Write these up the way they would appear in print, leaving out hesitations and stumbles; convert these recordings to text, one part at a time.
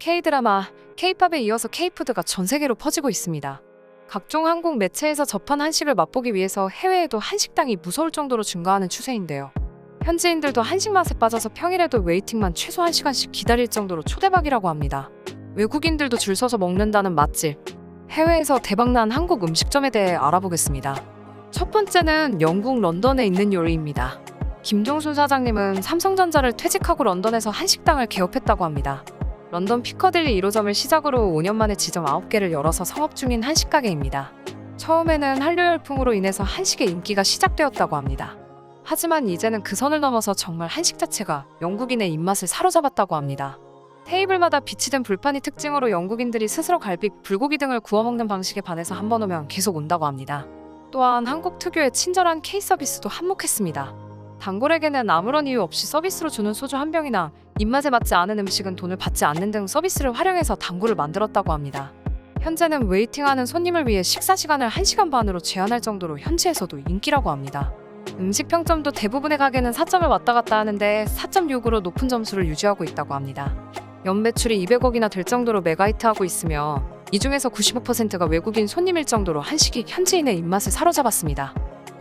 K-드라마, K-팝에 이어서 K-푸드가 전 세계로 퍼지고 있습니다. 각종 한국 매체에서 접한 한식을 맛보기 위해서 해외에도 한식당이 무서울 정도로 증가하는 추세인데요. 현지인들도 한식 맛에 빠져서 평일에도 웨이팅만 최소 1시간씩 기다릴 정도로 초대박이라고 합니다. 외국인들도 줄 서서 먹는다는 맛집. 해외에서 대박난 한국 음식점에 대해 알아보겠습니다. 첫 번째는 영국 런던에 있는 요리입니다. 김종순 사장님은 삼성전자를 퇴직하고 런던에서 한식당을 개업했다고 합니다. 런던 피커딜리 1호점을 시작으로 5년 만에 지점 9개를 열어서 성업 중인 한식 가게입니다. 처음에는 한류 열풍으로 인해서 한식의 인기가 시작되었다고 합니다. 하지만 이제는 그 선을 넘어서 정말 한식 자체가 영국인의 입맛을 사로잡았다고 합니다. 테이블마다 비치된 불판이 특징으로 영국인들이 스스로 갈비, 불고기 등을 구워 먹는 방식에 반해서 한 번 오면 계속 온다고 합니다. 또한 한국 특유의 친절한 K 서비스도 한몫했습니다. 단골에게는 아무런 이유 없이 서비스로 주는 소주 한 병이나 입맛에 맞지 않은 음식은 돈을 받지 않는 등 서비스를 활용해서 단골을 만들었다고 합니다. 현재는 웨이팅하는 손님을 위해 식사 시간을 1시간 반으로 제한할 정도로 현지에서도 인기라고 합니다. 음식 평점도 대부분의 가게는 4점을 왔다 갔다 하는데 4.6으로 높은 점수를 유지하고 있다고 합니다. 연 매출이 200억이나 될 정도로 메가히트하고 있으며 이 중에서 95%가 외국인 손님일 정도로 한식이 현지인의 입맛을 사로잡았습니다.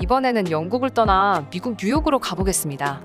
이번에는 영국을 떠나 미국 뉴욕으로 가보겠습니다.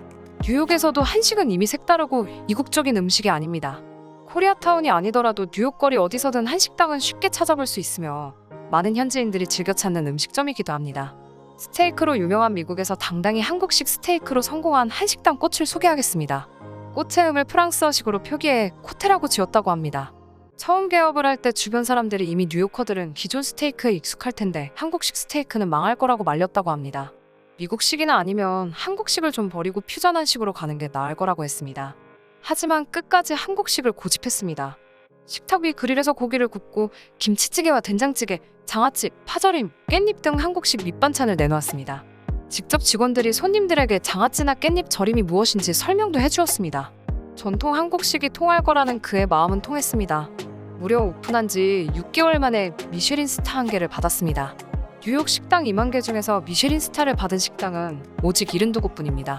뉴욕에서도 한식은 이미 색다르고 이국적인 음식이 아닙니다. 코리아타운이 아니더라도 뉴욕 거리 어디서든 한식당은 쉽게 찾아볼 수 있으며 많은 현지인들이 즐겨 찾는 음식점이기도 합니다. 스테이크로 유명한 미국에서 당당히 한국식 스테이크로 성공한 한식당 꽃을 소개하겠습니다. 꽃의 음을 프랑스어식으로 표기해 코테라고 지었다고 합니다. 처음 개업을 할 때 주변 사람들이 이미 뉴요커들은 기존 스테이크에 익숙할 텐데 한국식 스테이크는 망할 거라고 말렸다고 합니다. 미국식이나 아니면 한국식을 좀 버리고 퓨전한식으로 가는 게 나을 거라고 했습니다. 하지만 끝까지 한국식을 고집했습니다. 식탁 위 그릴에서 고기를 굽고 김치찌개와 된장찌개, 장아찌, 파절임, 깻잎 등 한국식 밑반찬을 내놓았습니다. 직접 직원들이 손님들에게 장아찌나 깻잎 절임이 무엇인지 설명도 해주었습니다. 전통 한국식이 통할 거라는 그의 마음은 통했습니다. 무려 오픈한 지 6개월 만에 미쉐린 스타 1개를 받았습니다. 뉴욕 식당 2만 개 중에서 미쉐린 스타를 받은 식당은 오직 72곳뿐입니다.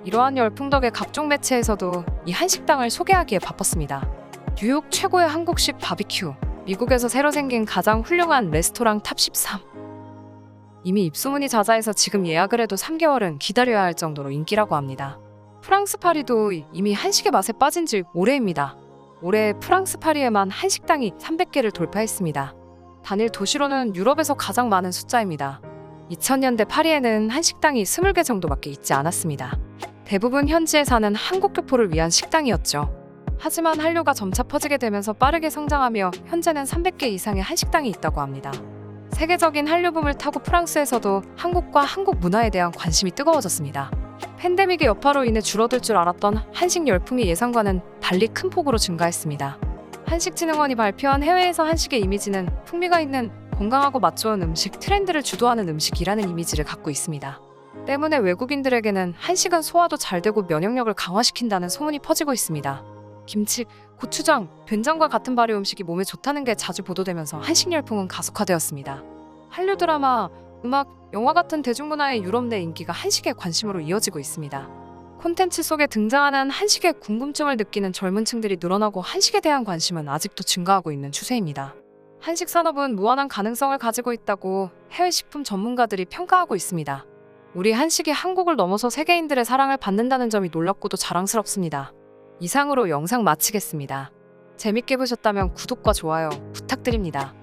이러한 열풍 덕에 각종 매체에서도 이 한식당을 소개하기에 바빴습니다. 뉴욕 최고의 한국식 바비큐, 미국에서 새로 생긴 가장 훌륭한 레스토랑 탑 13. 이미 입소문이 자자해서 지금 예약을 해도 3개월은 기다려야 할 정도로 인기라고 합니다. 프랑스 파리도 이미 한식의 맛에 빠진 지 오래입니다. 올해 프랑스 파리에만 한식당이 300개를 돌파했습니다. 단일 도시로는 유럽에서 가장 많은 숫자입니다. 2000년대 파리에는 한식당이 20개 정도밖에 있지 않았습니다. 대부분 현지에 사는 한국 교포를 위한 식당이었죠. 하지만 한류가 점차 퍼지게 되면서 빠르게 성장하며 현재는 300개 이상의 한식당이 있다고 합니다. 세계적인 한류붐을 타고 프랑스에서도 한국과 한국 문화에 대한 관심이 뜨거워졌습니다. 팬데믹의 여파로 인해 줄어들 줄 알았던 한식 열풍이 예상과는 달리 큰 폭으로 증가했습니다. 한식진흥원이 발표한 해외에서 한식의 이미지는 풍미가 있는 건강하고 맛 좋은 음식, 트렌드를 주도하는 음식이라는 이미지를 갖고 있습니다. 때문에 외국인들에게는 한식은 소화도 잘 되고 면역력을 강화시킨다는 소문이 퍼지고 있습니다. 김치, 고추장, 된장과 같은 발효 음식이 몸에 좋다는 게 자주 보도되면서 한식 열풍은 가속화되었습니다. 한류 드라마, 음악, 영화 같은 대중문화의 유럽 내 인기가 한식의 관심으로 이어지고 있습니다. 콘텐츠 속에 등장하는 한식의 궁금증을 느끼는 젊은 층들이 늘어나고 한식에 대한 관심은 아직도 증가하고 있는 추세입니다. 한식 산업은 무한한 가능성을 가지고 있다고 해외 식품 전문가들이 평가하고 있습니다. 우리 한식이 한국을 넘어서 세계인들의 사랑을 받는다는 점이 놀랍고도 자랑스럽습니다. 이상으로 영상 마치겠습니다. 재밌게 보셨다면 구독과 좋아요 부탁드립니다.